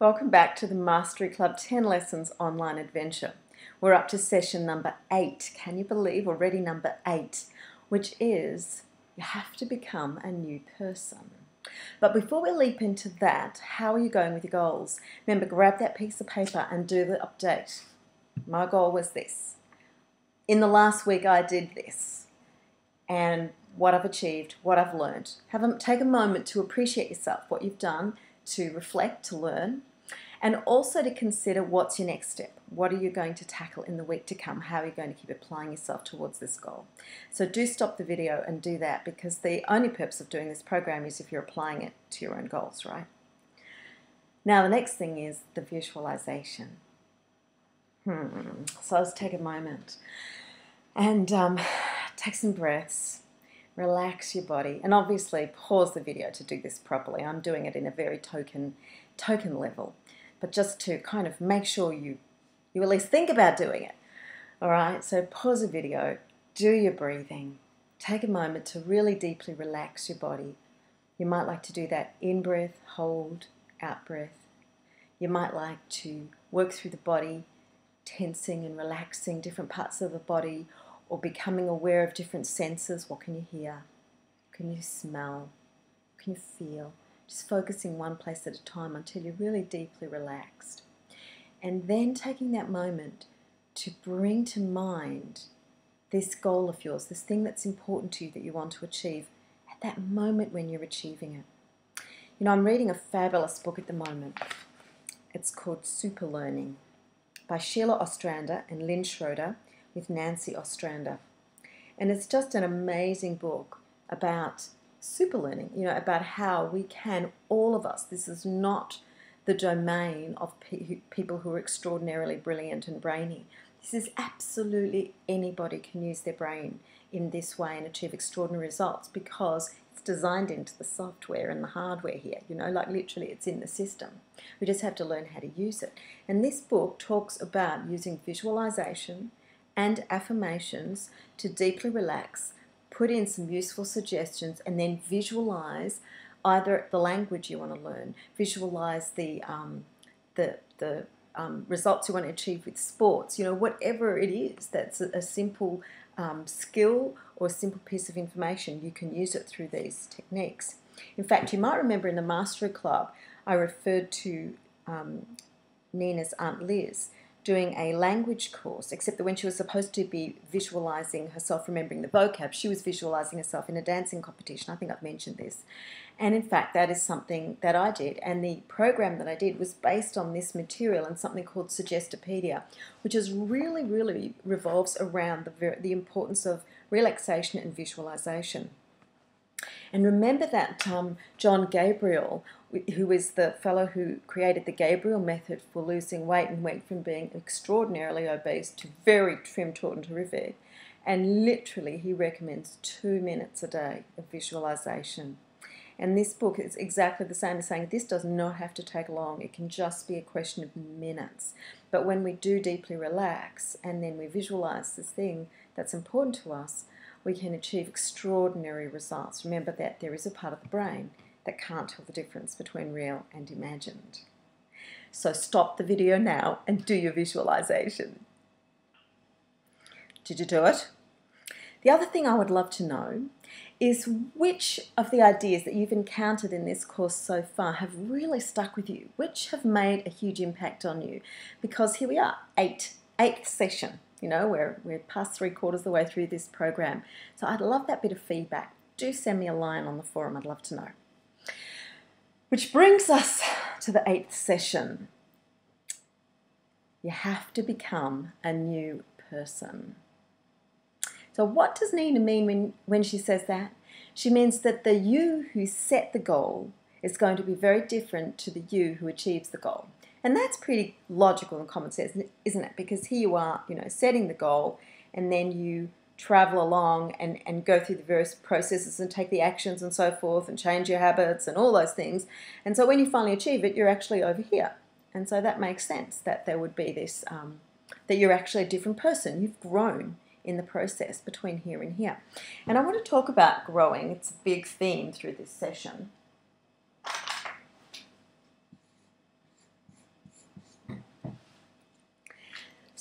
Welcome back to the Mastery Club 10 Lessons online adventure. We're up to session number 8. Can you believe already number 8? Which is, you have to become a new person. But before we leap into that, how are you going with your goals? Remember, grab that piece of paper and do the update. My goal was this. In the last week I did this. And what I've achieved, what I've learned. Take a moment to appreciate yourself, what you've done, to reflect, to learn, and also to consider what's your next step. What are you going to tackle in the week to come? How are you going to keep applying yourself towards this goal? So do stop the video and do that, because the only purpose of doing this program is if you're applying it to your own goals, right? Now the next thing is the visualization. So let's take a moment and take some breaths. Relax your body, and obviously pause the video to do this properly. I'm doing it in a very token level, but just to kind of make sure you at least think about doing it. All right, so pause the video, do your breathing, take a moment to really deeply relax your body. You might like to do that in breath, hold, out breath. You might like to work through the body, tensing and relaxing different parts of the body, or becoming aware of different senses. What can you hear? What can you smell? What can you feel? Just focusing one place at a time until you're really deeply relaxed. And then taking that moment to bring to mind this goal of yours, this thing that's important to you that you want to achieve at that moment when you're achieving it. You know, I'm reading a fabulous book at the moment. It's called Super Learning by Sheila Ostrander and Lynn Schroeder, with Nancy Ostrander. And it's just an amazing book about super learning, you know, about how we can, all of us, this is not the domain of people who are extraordinarily brilliant and brainy. This is absolutely anybody can use their brain in this way and achieve extraordinary results, because it's designed into the software and the hardware here, you know, like literally it's in the system. We just have to learn how to use it. And this book talks about using visualization and affirmations to deeply relax, put in some useful suggestions, and then visualize either the language you want to learn, visualize the results you want to achieve with sports, you know, whatever it is that's a simple skill or a simple piece of information, you can use it through these techniques. In fact, you might remember in the Mastery Club, I referred to Nina's Aunt Liz doing a language course, except that when she was supposed to be visualizing herself, remembering the vocab, she was visualizing herself in a dancing competition. I think I've mentioned this. And in fact, that is something that I did. And the program that I did was based on this material and something called Suggestopedia, which is really revolves around the importance of relaxation and visualization. And remember that John Gabriel, who is the fellow who created the Gabriel method for losing weight and went from being extraordinarily obese to very trim, taut and terrific, and literally he recommends 2 minutes a day of visualization. And this book is exactly the same as saying this does not have to take long. It can just be a question of minutes. But when we do deeply relax and then we visualize this thing that's important to us, we can achieve extraordinary results. Remember that there is a part of the brain that can't tell the difference between real and imagined. So stop the video now and do your visualization. Did you do it? The other thing I would love to know is which of the ideas that you've encountered in this course so far have really stuck with you, which have made a huge impact on you. Because here we are, eighth session. You know, we're past 3/4 of the way through this program. So I'd love that bit of feedback. Do send me a line on the forum. I'd love to know. Which brings us to the 8th session. You have to become a new person. So what does Nina mean when she says that? She means that the you who set the goal is going to be very different to the you who achieves the goal. And that's pretty logical and common sense, isn't it? Because here you are, you know, setting the goal, and then you travel along and go through the various processes and take the actions and so forth and change your habits and all those things. And so when you finally achieve it, you're actually over here. And so that makes sense that there would be this, that you're actually a different person. You've grown in the process between here and here. And I want to talk about growing. It's a big theme through this session.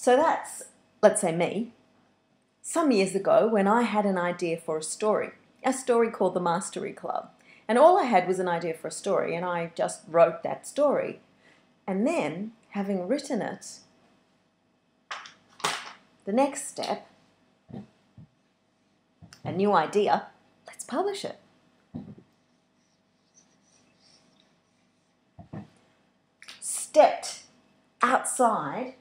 So that's, let's say me, some years ago when I had an idea for a story called The Mastery Club. And all I had was an idea for a story, and I just wrote that story. And then, having written it, the next step, a new idea, let's publish it. Stepped outside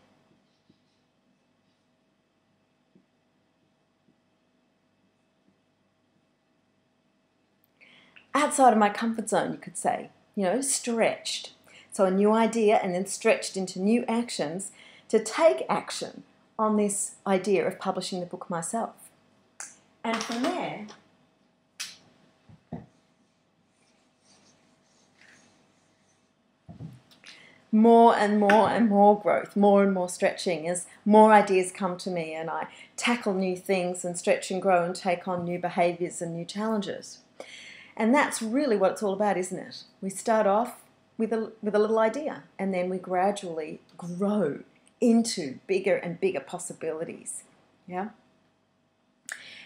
of my comfort zone, you could say, stretched. So a new idea and then stretched into new actions to take action on this idea of publishing the book myself. And from there, more and more and more growth, more and more stretching as more ideas come to me and I tackle new things and stretch and grow and take on new behaviours and new challenges. And that's really what it's all about, isn't it? We start off with a little idea and then we gradually grow into bigger and bigger possibilities. Yeah?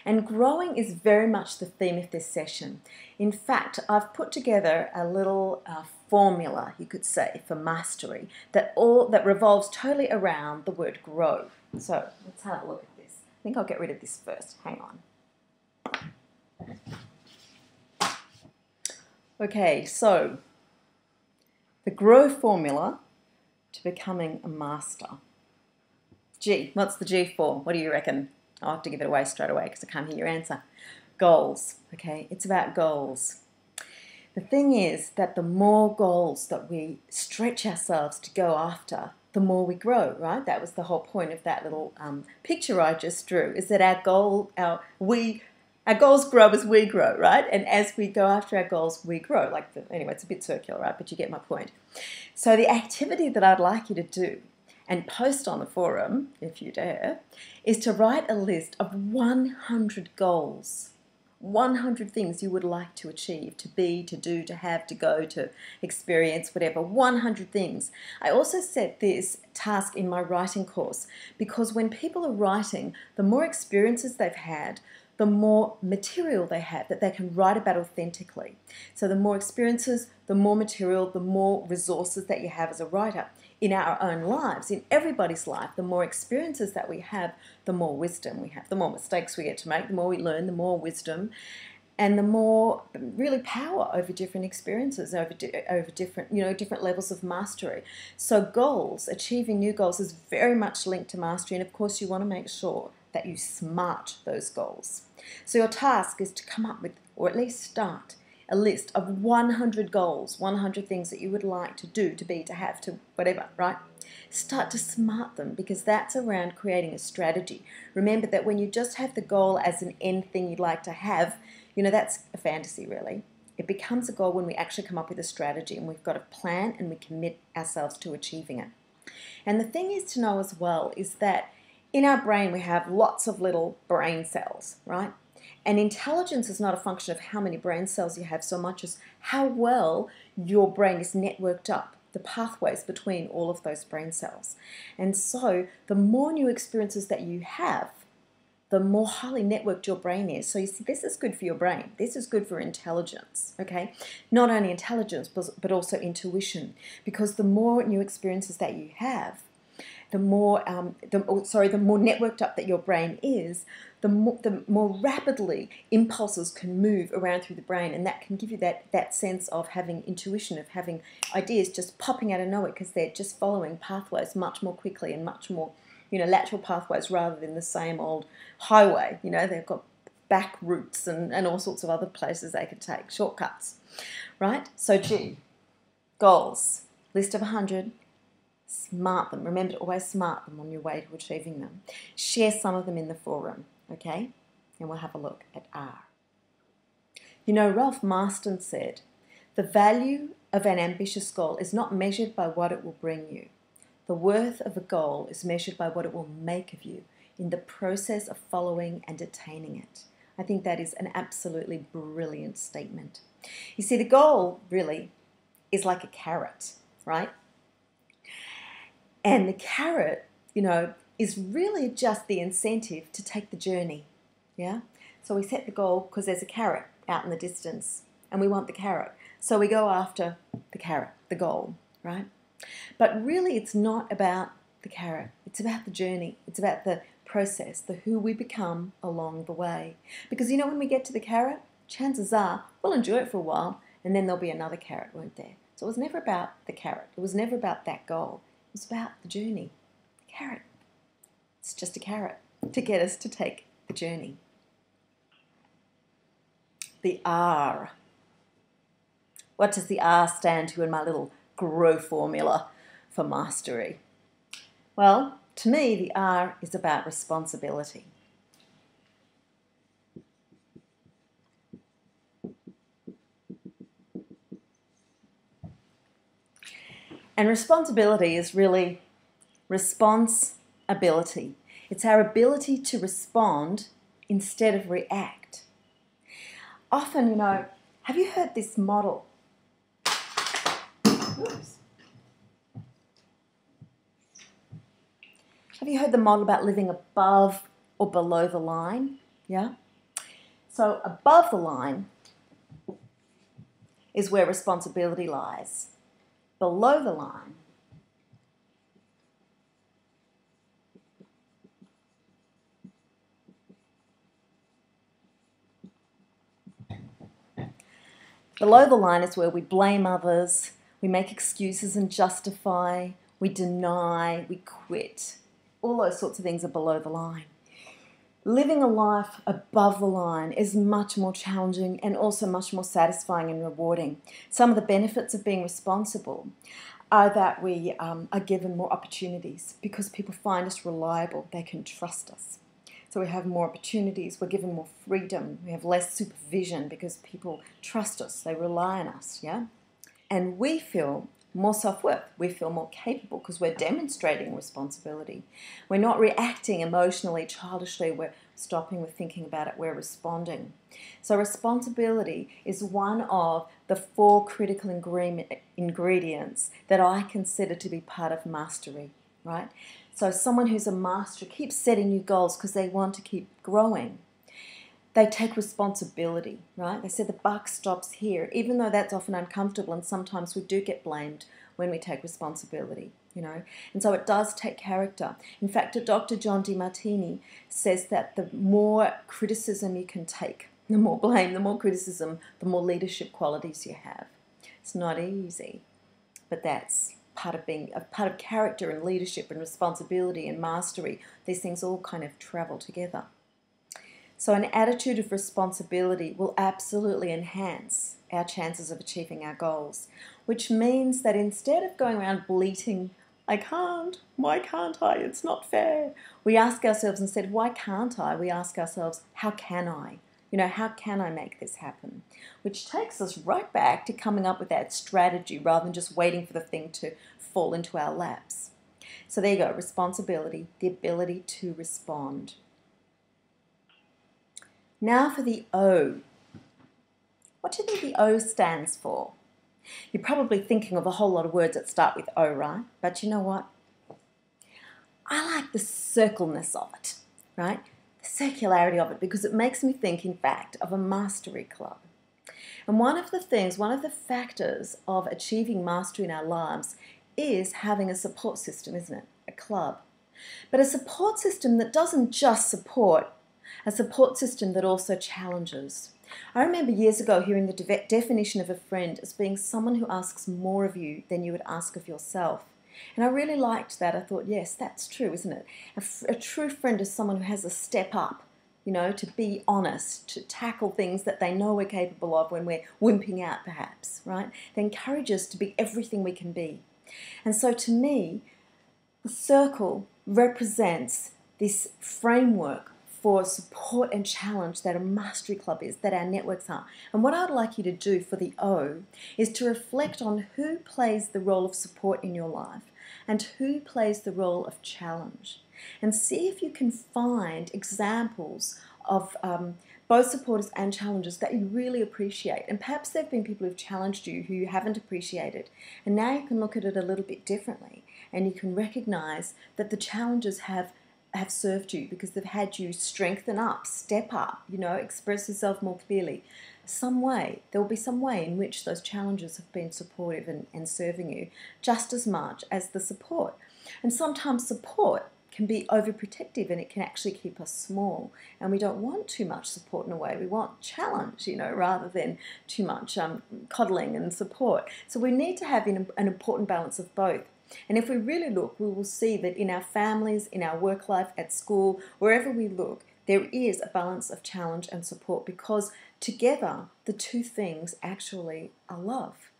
And growing is very much the theme of this session. In fact, I've put together a little formula, you could say, for mastery that revolves totally around the word grow. So let's have a look at this. I think I'll get rid of this first. Hang on. Okay, so the grow formula to becoming a master. G, what's the G for? What do you reckon? I'll have to give it away straight away because I can't hear your answer. Goals, okay? It's about goals. The thing is that the more goals that we stretch ourselves to go after, the more we grow, right? That was the whole point of that little picture I just drew, is that our goals grow as we grow, right? And as we go after our goals, we grow. Anyway, it's a bit circular, right? But you get my point. So the activity that I'd like you to do and post on the forum, if you dare, is to write a list of 100 goals, 100 things you would like to achieve, to be, to do, to have, to go, to experience, whatever, 100 things. I also set this task in my writing course because when people are writing, the more experiences they've had, the more material they have that they can write about authentically. So the more experiences, the more material, the more resources that you have as a writer. In our own lives, in everybody's life, the more experiences that we have, the more wisdom we have, the more mistakes we get to make, the more we learn, the more wisdom, and the more really power over different experiences, over different, different levels of mastery. So goals, achieving new goals is very much linked to mastery, and of course you want to make sure that you smart those goals. So your task is to come up with, or at least start, a list of 100 goals, 100 things that you would like to do, to be, to have, to whatever, right? Start to smart them because that's around creating a strategy. Remember that when you just have the goal as an end thing you'd like to have, that's a fantasy really. It becomes a goal when we actually come up with a strategy and we've got a plan and we commit ourselves to achieving it. And the thing is to know as well is that in our brain we have lots of little brain cells, right? And intelligence is not a function of how many brain cells you have so much as how well your brain is networked up, the pathways between all of those brain cells. And so the more new experiences that you have, the more highly networked your brain is. So you see, this is good for your brain. This is good for intelligence, okay? Not only intelligence, but also intuition. Because the more new experiences that you have, the more networked up that your brain is, the more rapidly impulses can move around through the brain, and that can give you that sense of having intuition, of having ideas just popping out of nowhere because they're just following pathways much more quickly and much more, lateral pathways rather than the same old highway. They've got back routes and all sorts of other places they could take, shortcuts, right? So G, goals, list of 100. Smart them. Remember to always smart them on your way to achieving them. Share some of them in the forum, okay? And we'll have a look at R. Ralph Marston said, "The value of an ambitious goal is not measured by what it will bring you. The worth of a goal is measured by what it will make of you in the process of following and attaining it." I think that is an absolutely brilliant statement. You see, the goal really is like a carrot, right? And the carrot, is really just the incentive to take the journey. Yeah? So we set the goal because there's a carrot out in the distance and we want the carrot. So we go after the carrot, the goal, right? But really it's not about the carrot. It's about the journey. It's about the process, the who we become along the way. Because you know, when we get to the carrot, chances are we'll enjoy it for a while and then there'll be another carrot, won't there? So it was never about the carrot. It was never about that goal. It was about the journey. The carrot. It's just a carrot to get us to take the journey. The R. What does the R stand to in my little GROW formula for mastery? Well, to me, the R is about responsibility. And responsibility is really response-ability. It's our ability to respond instead of react. Often, you know, have you heard this model? Oops. Have you heard the model about living above or below the line? Yeah? So above the line is where responsibility lies. Below the line is where we blame others, we make excuses and justify, we deny, we quit. All those sorts of things are below the line. Living a life above the line is much more challenging and also much more satisfying and rewarding. Some of the benefits of being responsible are that we are given more opportunities because people find us reliable, they can trust us. So we have more opportunities, we're given more freedom, we have less supervision because people trust us, they rely on us, yeah? And we feel more self-worth, we feel more capable because we're demonstrating responsibility. We're not reacting emotionally, childishly, we're stopping, we're thinking about it, we're responding. So responsibility is one of the 4 critical ingredients that I consider to be part of mastery, right? So someone who's a master keeps setting new goals because they want to keep growing. They take responsibility, right? They say the buck stops here, even though that's often uncomfortable and sometimes we do get blamed when we take responsibility, you know. And so it does take character. In fact, Dr. John DeMartini says that the more criticism you can take, the more blame, the more criticism, the more leadership qualities you have. It's not easy, but that's part of character and leadership and responsibility and mastery. These things all kind of travel together. So an attitude of responsibility will absolutely enhance our chances of achieving our goals, which means that instead of going around bleating, I can't, why can't I, it's not fair, we ask ourselves instead, why can't I? We ask ourselves, how can I? You know, how can I make this happen? Which takes us right back to coming up with that strategy rather than just waiting for the thing to fall into our laps. So there you go, responsibility, the ability to respond. Now for the O. What do you think the O stands for? You're probably thinking of a whole lot of words that start with O, right? But you know what? I like the circleness of it, right? The circularity of it, because it makes me think, in fact, of a mastery club. And one of the factors of achieving mastery in our lives is having a support system, isn't it? A club. But a support system that doesn't just support, a support system that also challenges. I remember years ago hearing the definition of a friend as being someone who asks more of you than you would ask of yourself. And I really liked that. I thought, yes, that's true, isn't it? A true friend is someone who has a step up, you know, to be honest, to tackle things that they know we're capable of when we're wimping out, perhaps, right? They encourage us to be everything we can be. And so to me, the circle represents this framework for support and challenge that a mastery club is, that our networks are. And what I'd like you to do for the O is to reflect on who plays the role of support in your life and who plays the role of challenge. And see if you can find examples of both supporters and challengers that you really appreciate. And perhaps there have been people who've challenged you who you haven't appreciated. And now you can look at it a little bit differently and you can recognize that the challengers have have served you, because they've had you strengthen up, step up, express yourself more clearly. There will be some way in which those challenges have been supportive and serving you just as much as the support. And sometimes support can be overprotective, and it can actually keep us small. And we don't want too much support in a way. We want challenge, rather than too much coddling and support. So we need to have an important balance of both. And if we really look, we will see that in our families, in our work life, at school, wherever we look, there is a balance of challenge and support, because together the two things actually are love.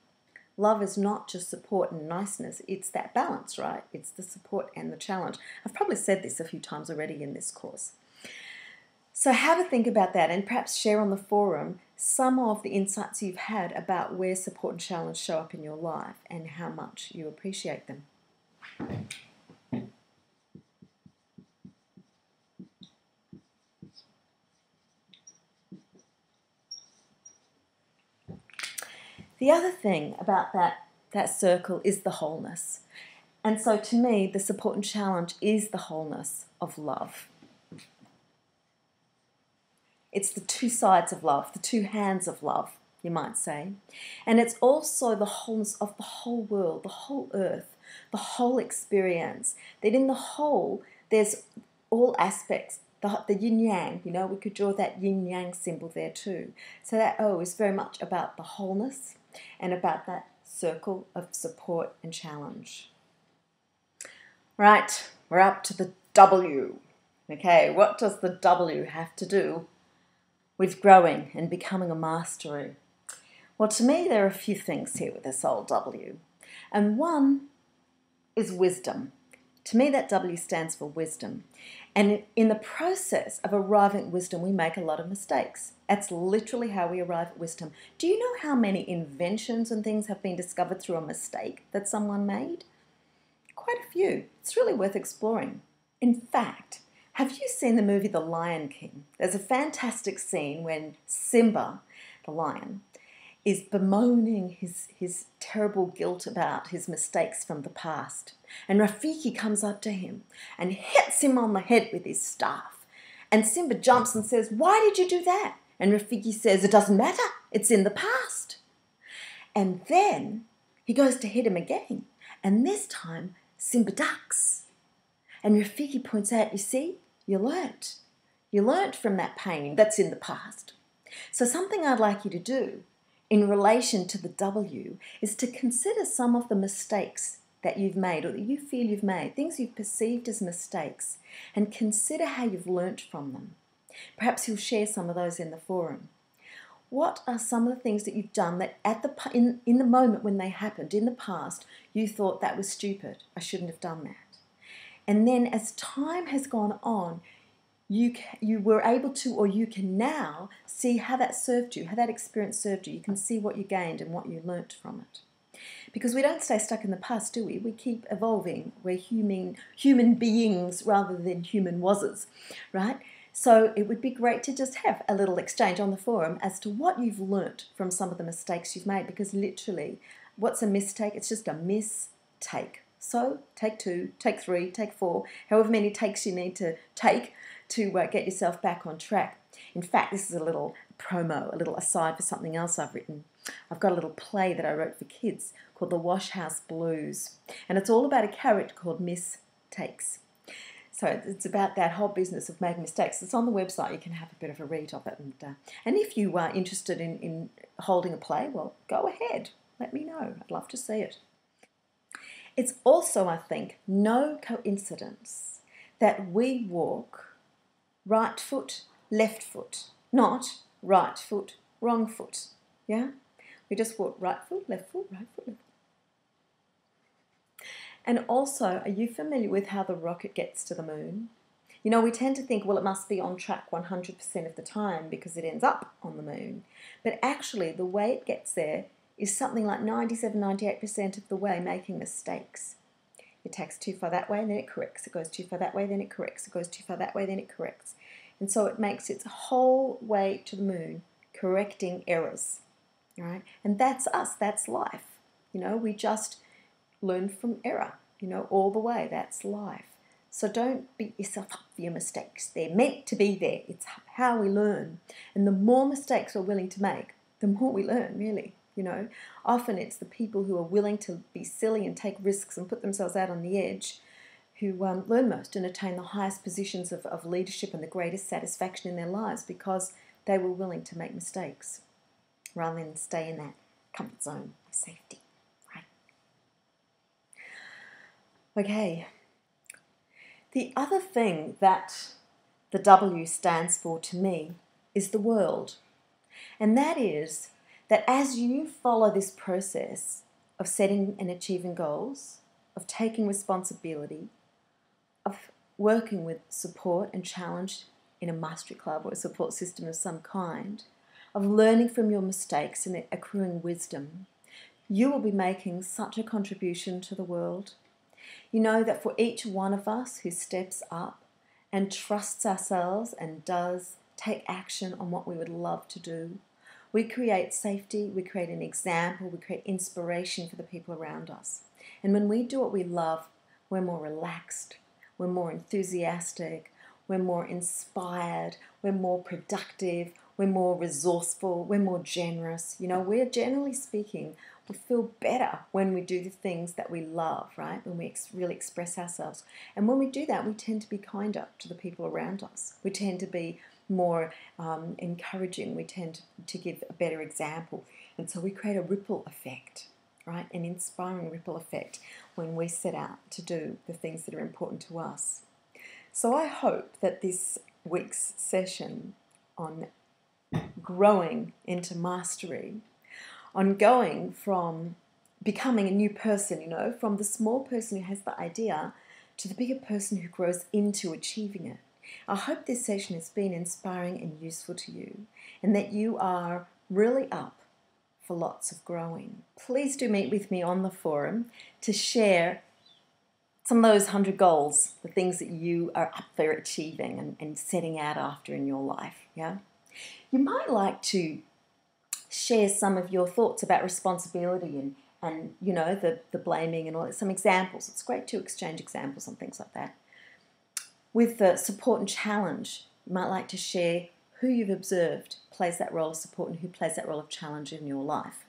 Love is not just support and niceness, it's that balance, right? It's the support and the challenge. I've probably said this a few times already in this course. So have a think about that, and perhaps share on the forum some of the insights you've had about where support and challenge show up in your life and how much you appreciate them. The other thing about that circle is the wholeness. And so to me, the support and challenge is the wholeness of love. It's the two sides of love, the two hands of love, you might say. And it's also the wholeness of the whole world, the whole earth, the whole experience. That in the whole, there's all aspects, the yin-yang, we could draw that yin-yang symbol there too. So that O is very much about the wholeness and about that circle of support and challenge. Right, we're up to the W. Okay, what does the W have to do with growing and becoming a mastery? Well, to me, there are a few things here with this old W. And one is wisdom. To me, that W stands for wisdom. And in the process of arriving at wisdom, we make a lot of mistakes. That's literally how we arrive at wisdom. Do you know how many inventions and things have been discovered through a mistake that someone made? Quite a few. It's really worth exploring. In fact, have you seen the movie The Lion King? There's a fantastic scene when Simba, the lion, is bemoaning his terrible guilt about his mistakes from the past. And Rafiki comes up to him and hits him on the head with his staff. And Simba jumps and says, "Why did you do that?" And Rafiki says, "It doesn't matter. It's in the past." And then he goes to hit him again. And this time, Simba ducks. And Rafiki points out, "You see, you learnt. You learnt from that pain that's in the past." So something I'd like you to do in relation to the W is to consider some of the mistakes that you've made or that you feel you've made, things you've perceived as mistakes, and consider how you've learnt from them. Perhaps you'll share some of those in the forum. What are some of the things that you've done that in the moment when they happened, in the past, you thought that was stupid, I shouldn't have done that? And then as time has gone on, you were able to, or you can now see how that served you, how that experience served you. You can see what you gained and what you learnt from it. Because we don't stay stuck in the past, do we? We keep evolving. We're human beings rather than human wases, right? So it would be great to just have a little exchange on the forum as to what you've learnt from some of the mistakes you've made, because literally, what's a mistake? It's just a mistake. So take 2, take 3, take 4, however many takes you need to take to get yourself back on track. In fact, this is a little promo, a little aside for something else I've written. I've got a little play that I wrote for kids called The Wash House Blues, and it's all about a character called Miss Takes. So it's about that whole business of making mistakes. It's on the website. You can have a bit of a read of it. And if you are interested in holding a play, well, go ahead. Let me know. I'd love to see it. It's also, I think, no coincidence that we walk right foot, left foot, not right foot, wrong foot. Yeah? We just walk right foot, left foot, right foot, left foot. And also, are you familiar with how the rocket gets to the moon? You know, we tend to think, well, it must be on track 100% of the time because it ends up on the moon. But actually, the way it gets there is something like 97, 98% of the way making mistakes. It takes too far that way and then it corrects. It goes too far that way, then it corrects. It goes too far that way, then it corrects. And so it makes its whole way to the moon correcting errors. Right? And that's us, that's life. You know, we just learn from error, all the way. That's life. So don't beat yourself up for your mistakes. They're meant to be there. It's how we learn. And the more mistakes we're willing to make, the more we learn, really. You know, often it's the people who are willing to be silly and take risks and put themselves out on the edge who learn most and attain the highest positions of leadership and the greatest satisfaction in their lives, because they were willing to make mistakes rather than stay in that comfort zone of safety, right? Okay. The other thing that the W stands for to me is the world. And that is that as you follow this process of setting and achieving goals, of taking responsibility, of working with support and challenge in a mastery club or a support system of some kind, of learning from your mistakes and accruing wisdom, you will be making such a contribution to the world. You know that for each one of us who steps up and trusts ourselves and does take action on what we would love to do, we create safety, we create an example, we create inspiration for the people around us. And when we do what we love, we're more relaxed, we're more enthusiastic, we're more inspired, we're more productive, we're more resourceful, we're more generous. You know, we're generally speaking, we feel better when we do the things that we love, right? When we really express ourselves. And when we do that, we tend to be kinder to the people around us. We tend to be more encouraging. We tend to give a better example. And so we create a ripple effect, right? An inspiring ripple effect when we set out to do the things that are important to us. So I hope that this week's session on growing into mastery, on going from becoming a new person, you know, from the small person who has the idea to the bigger person who grows into achieving it. I hope this session has been inspiring and useful to you, and that you are really up for lots of growing. Please do meet with me on the forum to share some of those 100 goals, the things that you are up for achieving and setting out after in your life. Yeah, you might like to share some of your thoughts about responsibility and you know, the blaming and all that, some examples. It's great to exchange examples on things like that. With the support and challenge, you might like to share who you've observed plays that role of support and who plays that role of challenge in your life.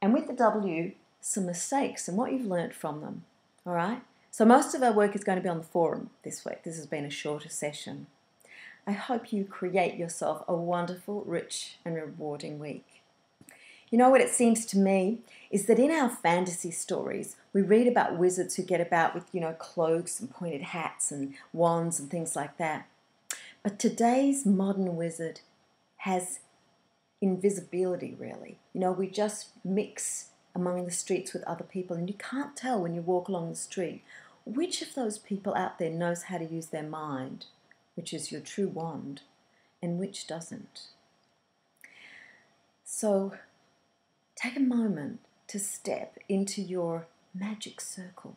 And with the W, some mistakes and what you've learnt from them, all right? So most of our work is going to be on the forum this week. This has been a shorter session. I hope you create yourself a wonderful, rich and rewarding week. You know what it seems to me is that in our fantasy stories, we read about wizards who get about with, you know, cloaks and pointed hats and wands and things like that. But today's modern wizard has invisibility, really. You know, we just mix among the streets with other people, and you can't tell when you walk along the street which of those people out there knows how to use their mind, which is your true wand, and which doesn't. So take a moment to step into your magic circle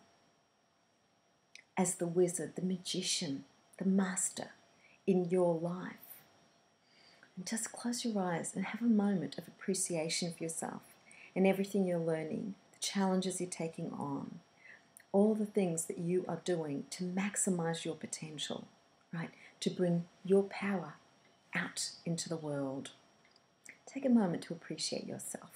as the wizard, the magician, the master in your life. And just close your eyes and have a moment of appreciation for yourself and everything you're learning, the challenges you're taking on, all the things that you are doing to maximize your potential, right? To bring your power out into the world. Take a moment to appreciate yourself.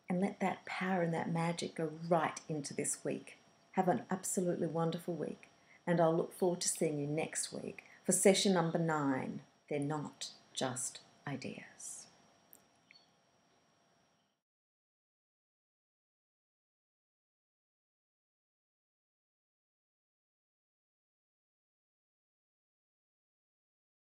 And let that power and that magic go right into this week. Have an absolutely wonderful week. And I'll look forward to seeing you next week for session number 9. They're not just ideas.